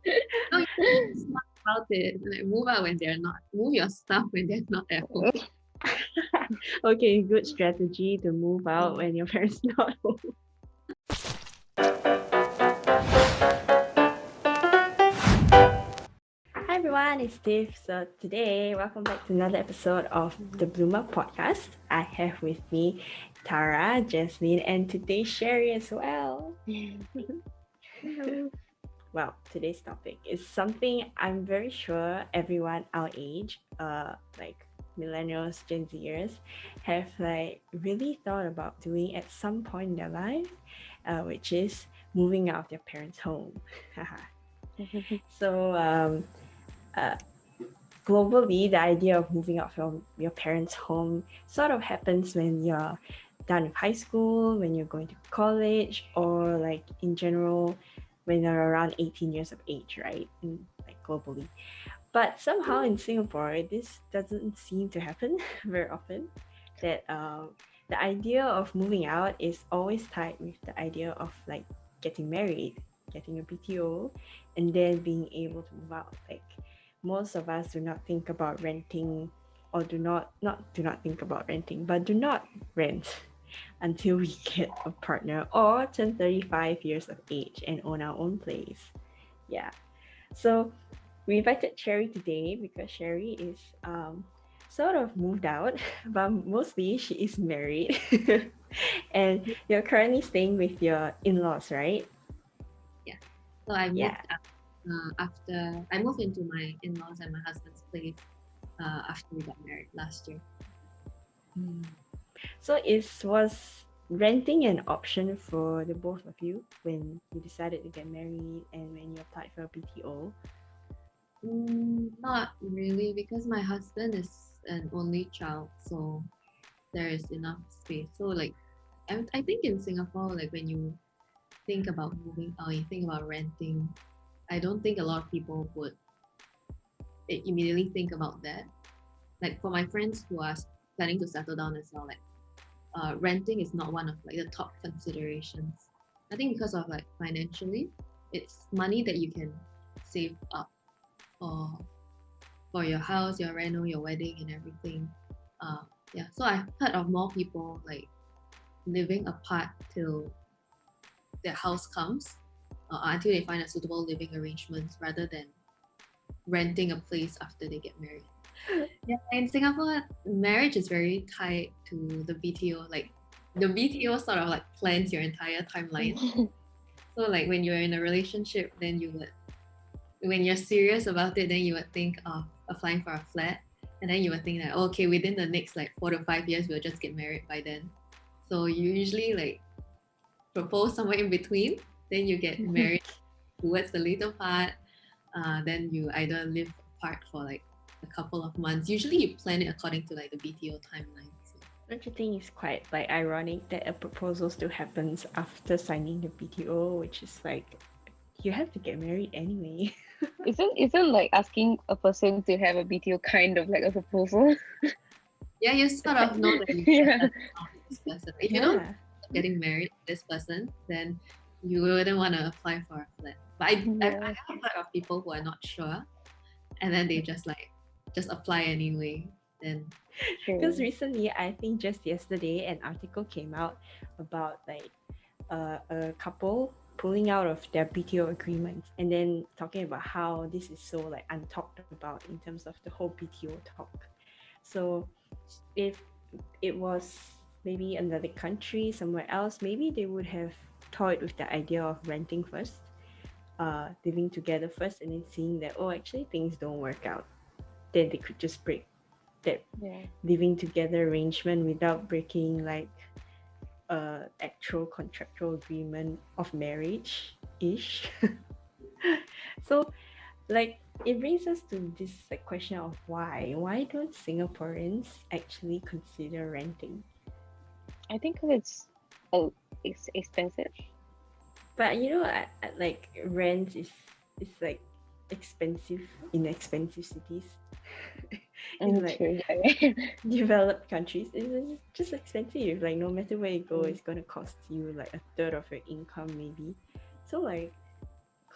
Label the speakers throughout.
Speaker 1: No, you can be smart about it. Like move out when they're not. Move your stuff when they're not at home.
Speaker 2: Okay, good strategy to move out when your parents not home. Hi everyone, it's Tiff. So today, welcome back to another episode of the BloomrPODS. I have with me Tara, Jazlyn, and today Sherri as well.
Speaker 3: Hello.
Speaker 2: Well, today's topic is something I'm very sure everyone our age, like millennials, Gen Zers, have like really thought about doing at some point in their life, which is moving out of their parents' home. So, uh, globally, the idea of moving out from your parents' home sort of happens when you're done with high school, when you're going to college, or like in general, when you're around 18 years of age, right? Like globally. But somehow in Singapore, this doesn't seem to happen very often. That the idea of moving out is always tied with the idea of like getting married, getting a BTO, and then being able to move out. Like most of us do not think about renting, or do not think about renting, but do not rent until we get a partner or turn 35 years of age and own our own place. Yeah. So we invited Sherri today because Sherri is sort of moved out, but mostly she is married. And you're currently staying with your in-laws, right?
Speaker 1: Yeah. So I
Speaker 2: Yeah.
Speaker 1: moved out after I moved into my in-laws and my husband's place after we got married last year.
Speaker 2: Mm. So was renting an option for the both of you when you decided to get married and when you applied for a BTO?
Speaker 1: Not really, because my husband is an only child, so there is enough space. So like, I think in Singapore, like when you think about moving out, you think about renting. I don't think a lot of people would immediately think about that. Like for my friends who are planning to settle down as well, like renting is not one of like the top considerations. I think because of like financially, it's money that you can save up for for your house, your reno, your wedding, and everything. Uh, yeah, so I've heard of more people like living apart till their house comes, until they find a suitable living arrangement rather than renting a place after they get married. Yeah, in Singapore, marriage is very tied to the BTO. Like the BTO sort of like plans your entire timeline. So like when you're in a relationship, then you would, when you're serious about it, then you would think of applying for a flat, and then you would think that okay, within the next like 4 to 5 years, we'll just get married by then. So you usually like propose somewhere in between, then you get married towards the later part. Then you either live apart for like a couple of months. Usually you plan it according to like the BTO timeline. So.
Speaker 2: Don't you think it's quite like ironic that a proposal still happens after signing the BTO, which is like you have to get married anyway.
Speaker 3: Isn't like asking a person to have a BTO kind of like a proposal?
Speaker 1: Yeah, you sort of know that you
Speaker 3: Yeah.
Speaker 1: settled down with this person. If you don't
Speaker 2: Yeah.
Speaker 1: getting married to this person, then you wouldn't want to apply for a flat. But I
Speaker 3: Yeah.
Speaker 1: have heard of people who are not sure, and then they just apply anyway. Then
Speaker 2: Because
Speaker 3: True.
Speaker 2: recently, I think just yesterday, an article came out about like a couple pulling out of their BTO agreements and then talking about how this is so like untalked about in terms of the whole BTO talk. So if it was maybe another country somewhere else, maybe they would have toyed with the idea of renting first, living together first, and then seeing that oh actually things don't work out, then they could just break that
Speaker 3: Yeah.
Speaker 2: living together arrangement without breaking like actual contractual agreement of marriage ish. So like it brings us to this like question of why don't Singaporeans actually consider renting?
Speaker 3: I think 'cause it's expensive.
Speaker 2: But you know, like rent is like expensive in expensive cities. In like
Speaker 3: True. Yeah.
Speaker 2: developed countries, it's just expensive. Like no matter where you go,
Speaker 3: Mm.
Speaker 2: it's gonna cost you like a third of your income maybe. So like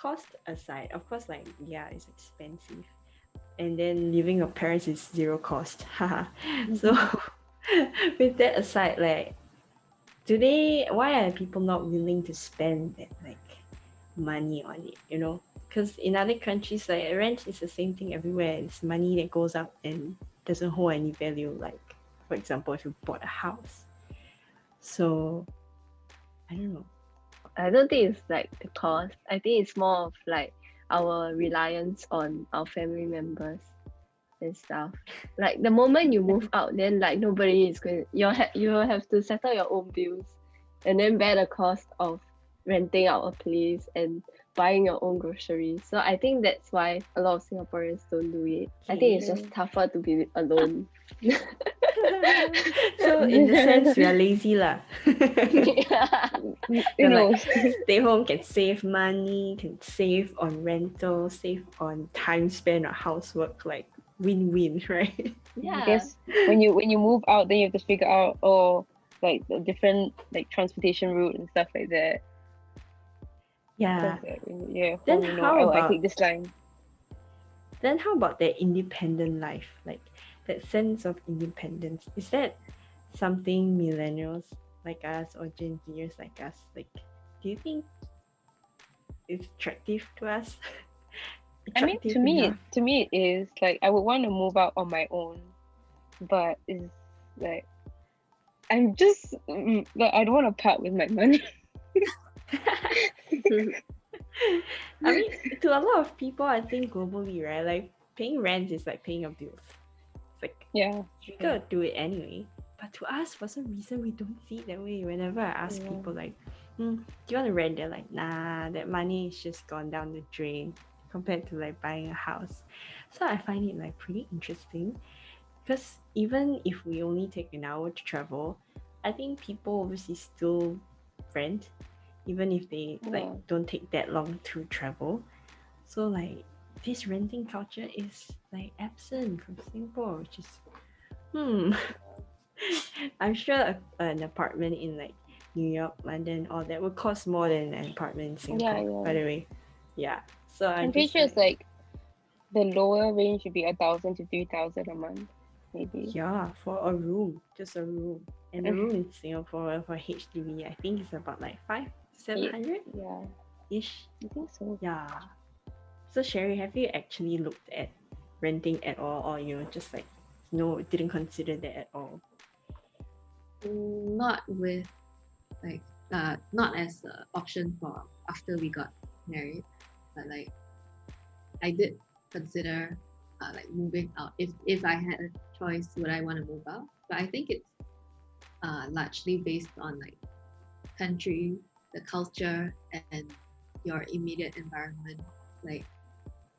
Speaker 2: cost aside, of course, like yeah, it's expensive, and then leaving your parents is zero cost. Haha. So with that aside, like today, why are people not willing to spend that like money on it? You know, because in other countries, like rent is the same thing everywhere. It's money that goes up and doesn't hold any value. Like for example, if you bought a house. So I don't know.
Speaker 3: I don't think it's like the cost. I think it's more of like our reliance on our family members and stuff. Like the moment you move out, then like nobody is going. You have to settle your own bills, and then bear the cost of renting out a place and buying your own groceries. So I think that's why a lot of Singaporeans don't do it. I think it's just tougher to be alone.
Speaker 2: So in the sense, we are lazy lah.
Speaker 3: Yeah, you
Speaker 2: We're
Speaker 3: know.
Speaker 2: like, stay home, can save money, can save on rental, save on time spent on housework, like win-win, right?
Speaker 3: I guess when you move out, then you have to figure out like the different like transportation route and stuff like that.
Speaker 2: Yeah.
Speaker 3: Like, yeah.
Speaker 2: Then
Speaker 3: home,
Speaker 2: how
Speaker 3: I
Speaker 2: about
Speaker 3: take this line.
Speaker 2: Then how about that independent life, like that sense of independence? Is that something millennials like us or Gen Zers like us, like, do you think it's attractive to us?
Speaker 3: I mean,
Speaker 2: Attractive
Speaker 3: to
Speaker 2: enough?
Speaker 3: me, it is like I would want to move out on my own, but it's like I'm just like I don't want to part with my money.
Speaker 2: I mean, to a lot of people, I think globally, right? Like paying rent is like paying your bills. It's like
Speaker 3: Yeah,
Speaker 2: you gotta do it anyway. But to us, for some reason, we don't see it that way. Whenever I ask
Speaker 3: Yeah.
Speaker 2: people like, do you want to rent? They're like, nah, that money is just gone down the drain compared to like buying a house. So I find it like pretty interesting because even if we only take an hour to travel, I think people overseas still rent, even if they like don't take that long to travel. So like this renting culture is like absent from Singapore, which is I'm sure an apartment in like New York, London, all that would cost more than an apartment in Singapore.
Speaker 3: Yeah.
Speaker 2: By the way, yeah. So
Speaker 3: I'm pretty sure it's like the lower range should be 1,000 to 3,000 a month, maybe.
Speaker 2: Yeah, for a room, just a room, and the room in Singapore for HDB, I think it's about like 700.
Speaker 3: Yeah,
Speaker 2: ish.
Speaker 3: I think so.
Speaker 2: Yeah. So Sherri, have you actually looked at renting at all, or just like no, didn't consider that at all?
Speaker 1: Not with like not as an option for after we got married, but like I did consider like moving out. If I had a choice, would I want to move out? But I think it's largely based on like country, the culture, and your immediate environment. Like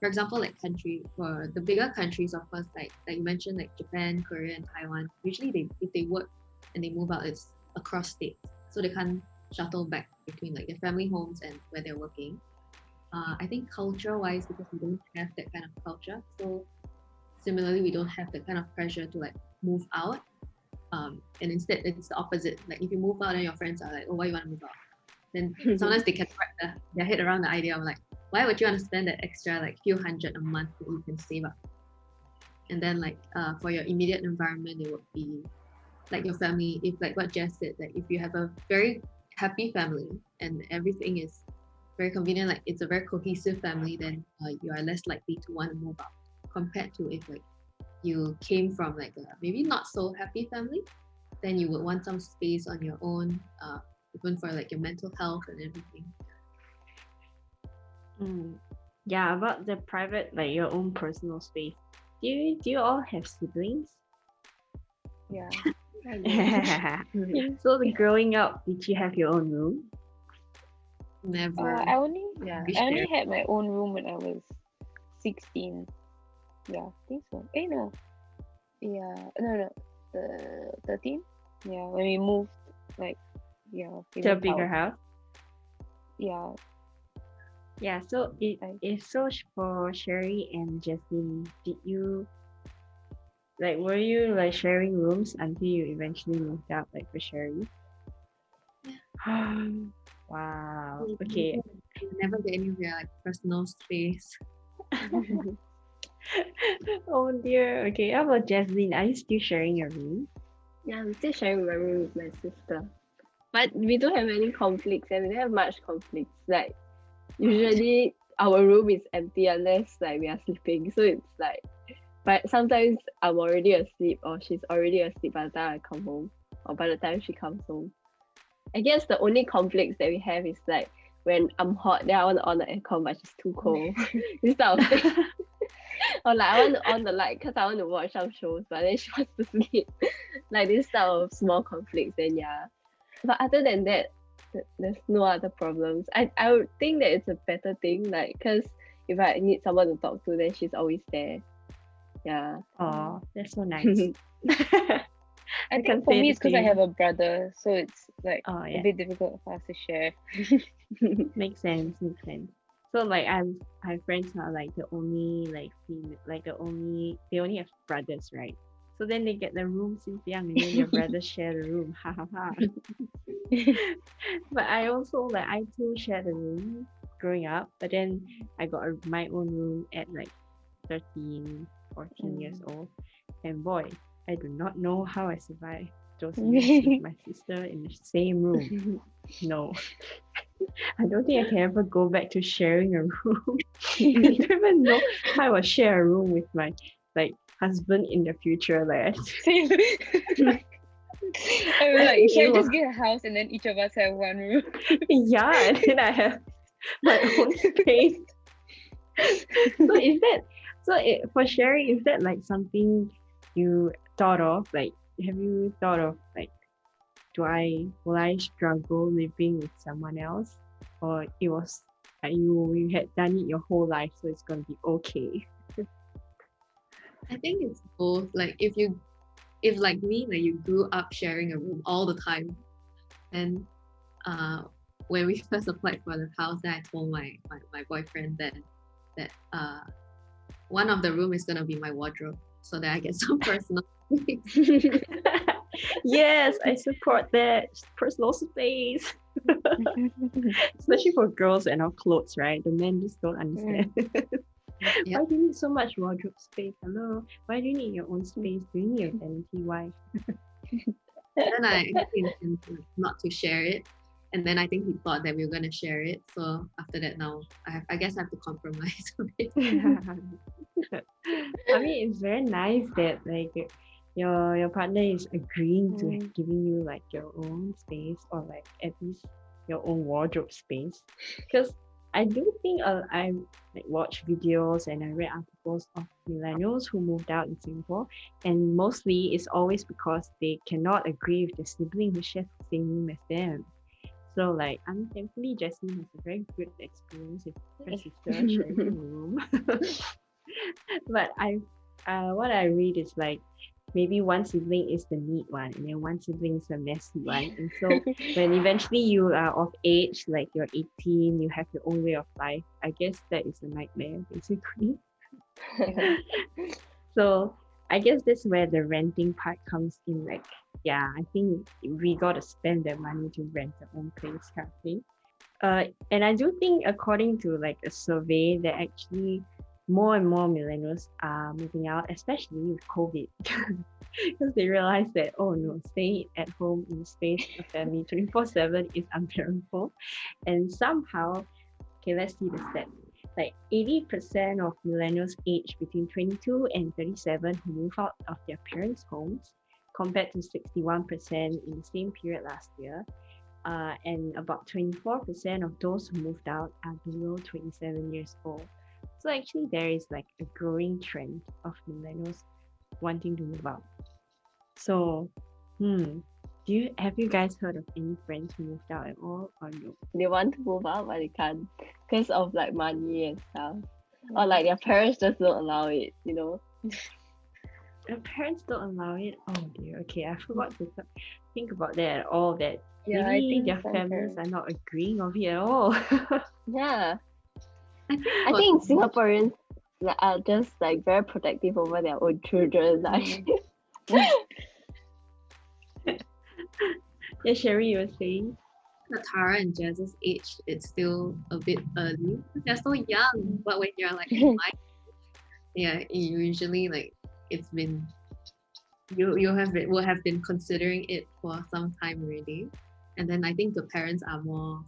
Speaker 1: for example, like country, for the bigger countries, of course, like you mentioned, like Japan, Korea, and Taiwan. Usually, if they work and they move out, it's across states, so they can't shuttle back between like their family homes and where they're working. I think culture-wise, because we don't have that kind of culture, so similarly, we don't have that kind of pressure to like move out. And instead, it's the opposite. Like if you move out, and your friends are like, "Oh, why you want to move out?" Then sometimes they can wrap their head around the idea of like, why would you want to spend that extra like few hundred a month that you can save up? And then like for your immediate environment, it would be like your family. If like what Jess said, like if you have a very happy family and everything is very convenient, like it's a very cohesive family, then you are less likely to want to move out compared to if like you came from like a maybe not so happy family, then you would want some space on your own, even for like your mental health and everything.
Speaker 2: Yeah, about the private, like your own personal space. Do you all have siblings?
Speaker 3: Yeah.
Speaker 2: So growing up, did you have your own room?
Speaker 1: Never.
Speaker 3: I only had my own room when I was 16. Yeah, I think so. No. Yeah, no. 13. Yeah, when we moved, like,
Speaker 2: to a bigger house.
Speaker 3: Yeah.
Speaker 2: Yeah, so for Sherri and Jazlyn, did you were you like sharing rooms until you eventually moved out, like for Sherri?
Speaker 1: Yeah.
Speaker 2: Wow. Okay.
Speaker 1: you never get any of your like personal space.
Speaker 2: Oh dear. Okay, how about Jazlyn? Are you still sharing your room?
Speaker 3: Yeah, I'm still sharing my room with my sister. But we don't have any conflicts and we don't have much conflicts. Like usually our room is empty unless like we are sleeping. So it's like, but sometimes I'm already asleep or she's already asleep by the time I come home or by the time she comes home. I guess the only conflicts that we have is like when I'm hot, then I want to on the aircon, but she's too cold. This type of thing. Or like I want to on the light because I want to watch some shows, but then she wants to sleep. Like this type of small conflicts, then yeah. But other than that, there's no other problems. I would think that it's a better thing, like because if I need someone to talk to, then she's always there. Yeah.
Speaker 2: Oh, that's so nice.
Speaker 4: I
Speaker 2: can
Speaker 4: think for
Speaker 2: say
Speaker 4: me
Speaker 2: the
Speaker 4: it's because I
Speaker 2: same.
Speaker 4: have a brother, so it's like
Speaker 2: Oh
Speaker 4: a
Speaker 2: yeah,
Speaker 4: bit difficult for us to share.
Speaker 2: makes sense. Makes sense. So like I have friends who are like the only like female, like they only have brothers, right? So then they get the room since young, and then their brothers share the room. Ha ha ha. But I also like I too share the room growing up, but then I got my own room at like 13, 14 years old, and boy, I do not know how I survived those years with my sister in the same room. No, I don't think I can ever go back to sharing a room. I don't even know how I will share a room with my like husband in the future. Like,
Speaker 4: Same. I was like, should I
Speaker 2: Ew.
Speaker 4: just get a house and then each of us have one room?
Speaker 2: yeah, and then I have my own space. So is that for sharing? Is that like something you thought of? Like, have you thought of like, will I struggle living with someone else, or it was like you had done it your whole life, so it's gonna be okay?
Speaker 1: I think it's both. Like if like me, like you grew up sharing a room all the time, and when we first applied for the house, then I told my boyfriend that one of the room is gonna be my wardrobe, so that I get some personal space.
Speaker 2: Yes, I support that personal space, especially for girls and our clothes, right? The men just don't understand.
Speaker 1: Yeah.
Speaker 2: Why do you need so much wardrobe space? Hello, why do you need your own space? Do you need a vanity wife?
Speaker 1: Then I intended not to share it, and then I think he thought that we were gonna share it. So after that, now I guess I have to compromise a bit.
Speaker 2: I mean, it's very nice that like your partner is agreeing to giving you like your own space, or like at least your own wardrobe space. Because I do think I like watch videos and I read articles of millennials who moved out in Singapore, and mostly it's always because they cannot agree with their sibling who shares the same room as them. So like, thankfully Jessie has a very good experience with her sister sharing a room. But what I read is like maybe one sibling is the neat one, and then one sibling is the messy one. And so when eventually you are of age, like you're 18, you have your own way of life, I guess that is a nightmare basically. So I guess that's where the renting part comes in. Like, yeah, I think we gotta spend that money to rent our own place kind of thing. And I do think according to like a survey that actually more and more millennials are moving out, especially with COVID, because they realize that, oh no, staying at home in the space of family 24/7 is unbearable. And somehow, okay, let's see the stats. Like 80% of millennials aged between 22 and 37 who move out of their parents' homes, compared to 61% in the same period last year. And about 24% of those who moved out are below 27 years old. So actually there is like a growing trend of millennials wanting to move out. So, have you guys heard of any friends who moved out at all, or no?
Speaker 3: They want to move out, but they can't because of like money and stuff. Or like their parents just don't allow it, you know?
Speaker 2: Their parents don't allow it. Oh dear. Okay, I forgot to think about that at all. That
Speaker 4: Yeah, I
Speaker 2: maybe
Speaker 4: think
Speaker 2: their
Speaker 4: some
Speaker 2: families
Speaker 4: parents-
Speaker 2: are not agreeing of it at all.
Speaker 3: Yeah.
Speaker 1: I think
Speaker 3: I think Singaporeans are just like very protective over their own children. Like
Speaker 2: Yeah, Sherri, you were saying.
Speaker 1: the Tara and Jazz's age, it's still a bit early. They're so young, but when you're like in my, yeah, you usually like it's been will have been considering it for some time already, and then I think the parents are more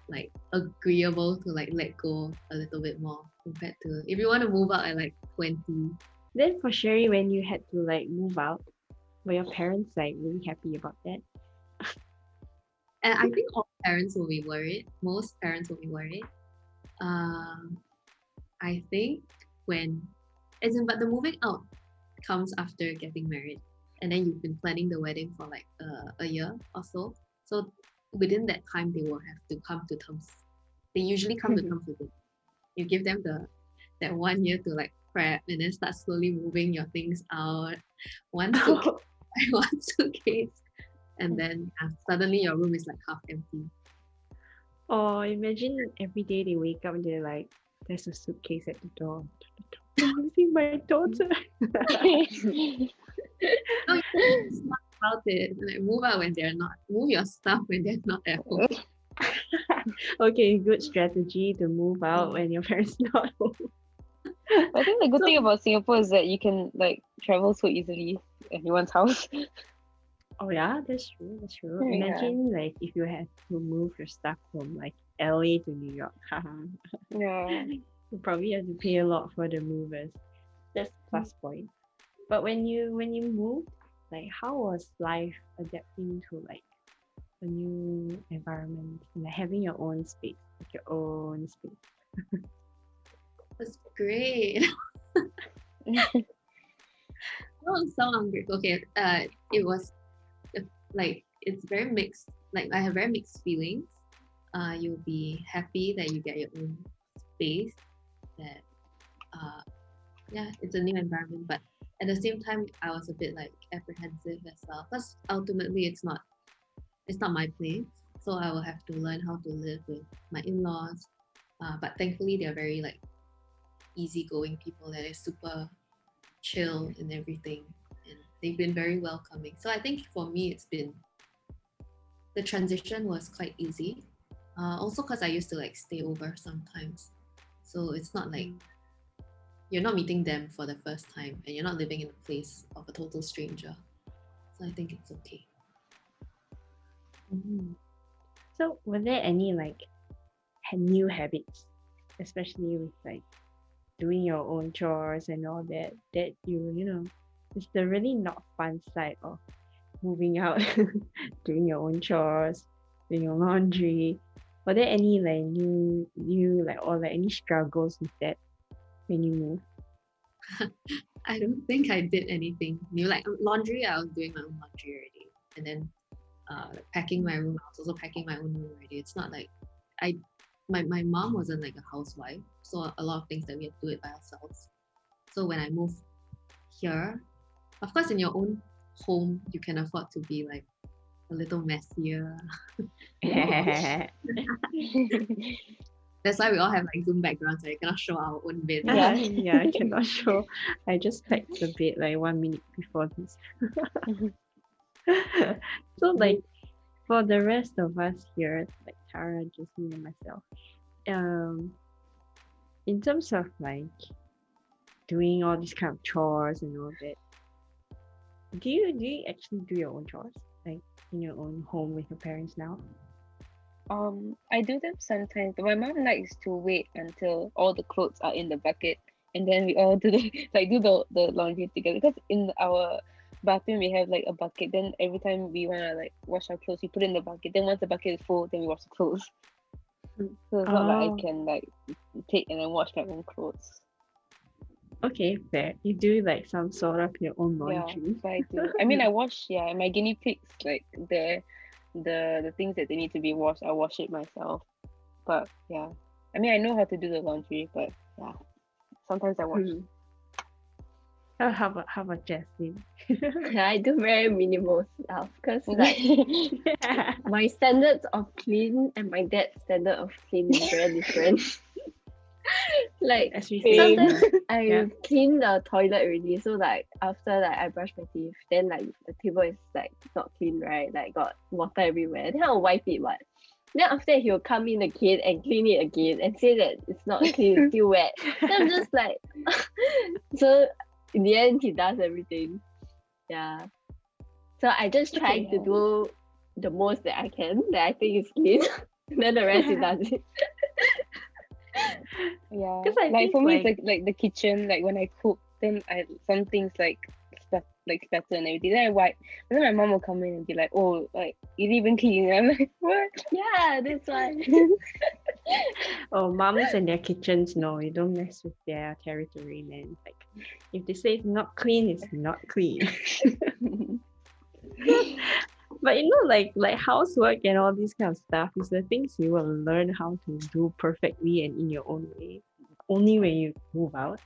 Speaker 1: like agreeable to like let go a little bit more compared to if you want to move out at like 20.
Speaker 2: Then for Sherri, when you had to like move out, were your parents like really happy about that?
Speaker 1: And I think all parents will be worried. Most parents will be worried. I think when, as in, but the moving out comes after getting married, and then you've been planning the wedding for like a year or so. So within that time, they will have to come to terms. They usually come to terms with it. You give them that 1 year to like prep, and then start slowly moving your things out, one suitcase by one suitcase, and then suddenly your room is like half empty.
Speaker 2: Or imagine every day they wake up and they're like, there's a suitcase at the door. Don't see my daughter.
Speaker 1: No, you're smart about it. Like move out when they're not. Move your stuff when they're not at home.
Speaker 2: Okay, good strategy to move out when your parents not home.
Speaker 4: I think the good thing about Singapore is that you can like travel so easily to anyone's house.
Speaker 2: Oh yeah, that's true. That's true.
Speaker 4: Yeah.
Speaker 2: Imagine like if you had to move your stuff from like LA to New York.
Speaker 4: Yeah.
Speaker 2: You probably have to pay a lot for the movers. That's plus point. But when you moved, like how was life adapting to like a new environment and like having your own space, like your own space?
Speaker 1: That's great. Oh, so hungry. Okay, it was like it's very mixed. Like I have very mixed feelings. You'll be happy that you get your own space. That yeah, it's a new environment, but at the same time, I was a bit like apprehensive as well. Because ultimately, it's not my place, so I will have to learn how to live with my in-laws. But thankfully, they're very like easygoing people that is super chill and everything, and they've been very welcoming. So I think for me, the transition was quite easy. Also because I used to like stay over sometimes, so it's not like you're not meeting them for the first time and you're not living in a place of a total stranger. So I think it's okay.
Speaker 2: So were there any like new habits, especially with like doing your own chores and all that you know, it's the really not fun side of moving out, doing your own chores, doing your laundry. Were there any like new like or like any struggles with that when you moved?
Speaker 1: I don't think I did anything new. Like laundry, I was doing my own laundry already, and then packing my room, I was also packing my own room already. It's not like my mom wasn't like a housewife, so a lot of things that we had to do it by ourselves. So when I moved here, of course, in your own home, you can afford to be like a little messier. That's why we all have like Zoom backgrounds, so you cannot show our own bed.
Speaker 2: Yeah, I cannot show. I just packed the bed like 1 minute before this. So like for the rest of us here, like Tara, Jazlyn, and myself, in terms of like doing all these kind of chores and all that, do you actually do your own chores like in your own home with your parents now?
Speaker 4: I do them sometimes, but my mom likes to wait until all the clothes are in the bucket, and then we all do the laundry together. Because in our bathroom we have like a bucket. Then every time we wanna like wash our clothes, we put it in the bucket. Then once the bucket is full, then we wash the clothes. So it's not like I can like take and then wash my own clothes.
Speaker 2: Okay, fair. You do like some sort of your own laundry.
Speaker 4: Yeah, so I do. I mean, I wash. Yeah, my guinea pigs like the things that they need to be washed, I wash it myself. But yeah, I mean, I know how to do the laundry, but yeah, sometimes I wash.
Speaker 2: How about Jazlyn?
Speaker 3: I do very minimal stuff because like my standards of clean and my dad's standard of clean is very different. Like
Speaker 2: As we
Speaker 3: sometimes
Speaker 2: say,
Speaker 3: I clean the toilet already, so like after like I brush my teeth, then like the table is like not clean, right? Like got water everywhere. Then I'll wipe it, but Then after that, he'll come in again and clean it again and say that it's not clean, it's still wet. Then I'm just like, so in the end, he does everything. Yeah. So I just try to do the most that I can, that I think is clean. Then the rest he does it.
Speaker 4: Yeah.
Speaker 2: 'Cause I
Speaker 4: Like
Speaker 2: think,
Speaker 4: for me,
Speaker 2: like-
Speaker 4: it's like the kitchen. Like when I cook, then some things like spatter and everything. Then I wipe. And then my mom will come in and be like, "Oh, like you didn't even clean." I'm like, "What?"
Speaker 3: Yeah, that's why.
Speaker 2: Oh, moms and their kitchens, no, you don't mess with their territory, man. Like, if they say it's not clean, it's not clean. But you know, like housework and all these kind of stuff is the things you will learn how to do perfectly and in your own way, only when you move out.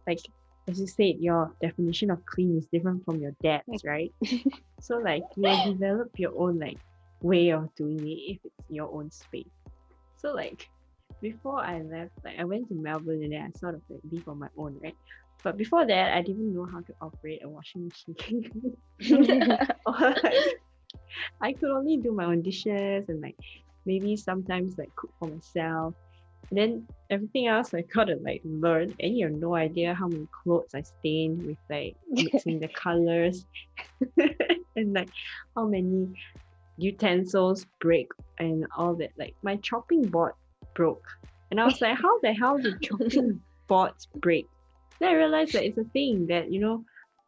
Speaker 2: Like, as you said, your definition of clean is different from your dad's, right? So like you'll develop your own like way of doing it if it's your own space. So like before I left, like I went to Melbourne and then I sort of like live on my own, right? But before that, I didn't know how to operate a washing machine. Or like, I could only do my own dishes and like maybe sometimes like cook for myself. And then everything else I gotta like learn, and you have no idea how many clothes I stained with like mixing the colors and like how many utensils break and all that. Like my chopping board broke. And I was like, how the hell did chopping boards break? Then I realized that it's a thing that, you know,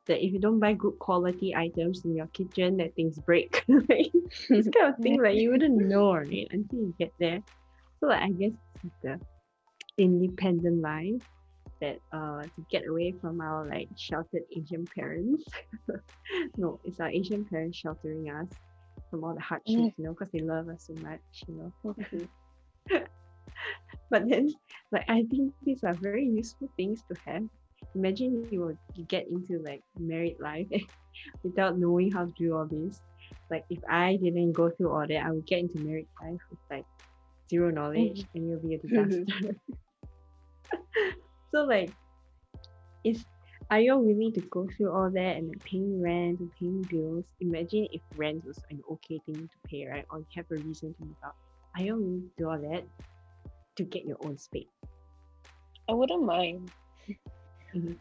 Speaker 2: that if you don't buy good quality items in your kitchen, that things break. Like, this kind of thing like you wouldn't know, right, until you get there. So like I guess it's the independent life that to get away from our like sheltered Asian parents. No, it's our Asian parents sheltering us from all the hardships, you know, because they love us so much, you know. But then, like, I think these are very useful things to have. Imagine you get into like married life without knowing how to do all this. Like, if I didn't go through all that, I would get into married life with like zero knowledge and it'll be a disaster. So, like, are you all willing to go through all that and like paying rent and paying bills? Imagine if rent was an okay thing to pay, right? Or you have a reason to move out. Are you all willing to do all that to get your own space?
Speaker 4: I wouldn't mind.
Speaker 2: Mhm.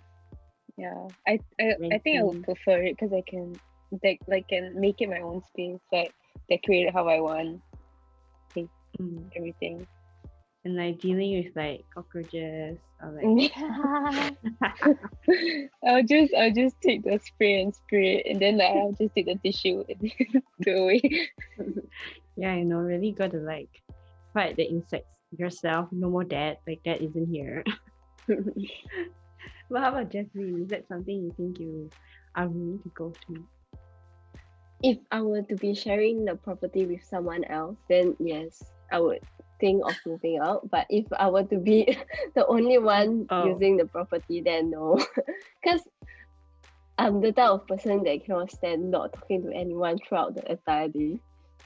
Speaker 4: Yeah, I think I would prefer it because I can can make it my own space, like decorate it how I want, everything.
Speaker 2: And like dealing with like cockroaches or like
Speaker 4: I'll just take the spray and spray it, and then like, I'll just take the tissue and throw away.
Speaker 2: yeah, you know, really gotta like fight the insects yourself. No more dad, like that isn't here. But how about Jazlyn? Is that something you think you are willing to go to?
Speaker 3: If I were to be sharing the property with someone else, then yes, I would think of moving out. But if I were to be the only one using the property, then no. Because I'm the type of person that cannot stand not talking to anyone throughout the entire day.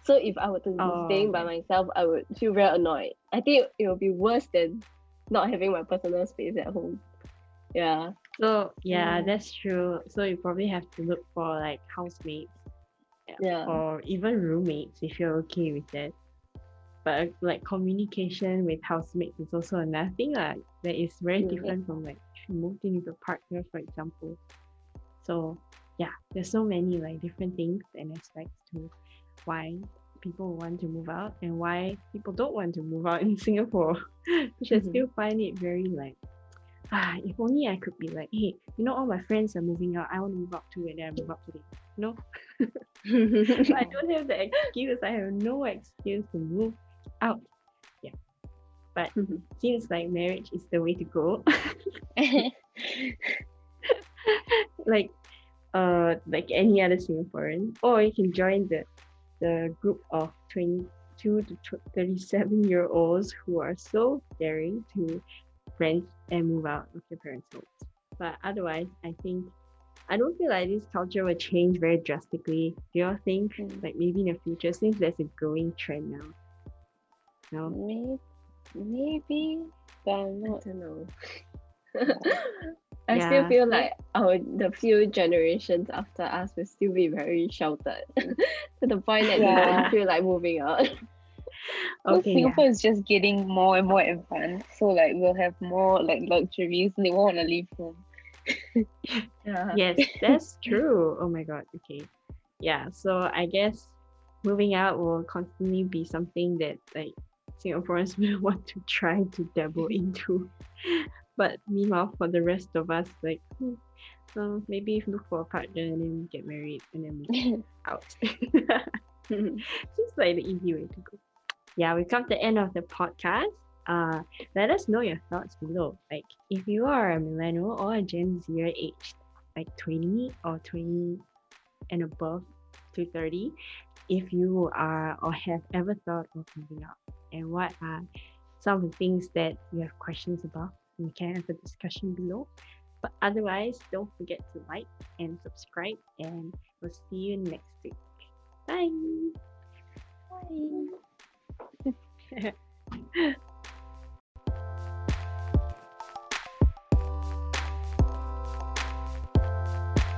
Speaker 3: So if I were to be staying by myself, I would feel very annoyed. I think it would be worse than not having my personal space at home. Yeah.
Speaker 2: So yeah, that's true. So you probably have to look for like housemates, or even roommates if you're okay with that. But like communication with housemates is also another thing that is very different from like if you moved in with a partner, for example. So yeah, there's so many like different things and aspects to why people want to move out and why people don't want to move out in Singapore, which I still find it very like, if only I could be like, hey, you know, all my friends are moving out, I want to move out too, and then I move out today. No. But I don't have the excuse. I have no excuse to move out. Yeah. But seems like marriage is the way to go. like any other Singaporean. Or you can join the group of 22 to 37-year-olds who are so daring to rent and move out of their parents' homes. But otherwise, I don't feel like this culture will change very drastically. Do you all think like maybe in the future, since there's a growing trend now? No?
Speaker 4: Maybe, but I'm not.
Speaker 3: I don't know. I still feel like the few generations after us will still be very sheltered to the point that they don't feel like moving out.
Speaker 4: So
Speaker 2: Okay, yeah.
Speaker 4: Singapore is just getting more and more advanced. So like we'll have more like luxuries and they won't want to leave home. Yeah.
Speaker 2: Yes, that's true. Oh my God. Okay. Yeah. So I guess moving out will constantly be something that like Singaporeans will want to try to dabble into. But meanwhile, for the rest of us, like, maybe look for a partner and then get married and then move out. Seems like the easy way to go. Yeah, we come to the end of the podcast. Let us know your thoughts below. Like, if you are a millennial or a Gen Zer aged like 20 or 20 and above to 30, if you are or have ever thought of moving out, and what are some of the things that you have questions about, we can have a discussion below. But otherwise, don't forget to like and subscribe, and we'll see you next week. Bye.
Speaker 4: Bye.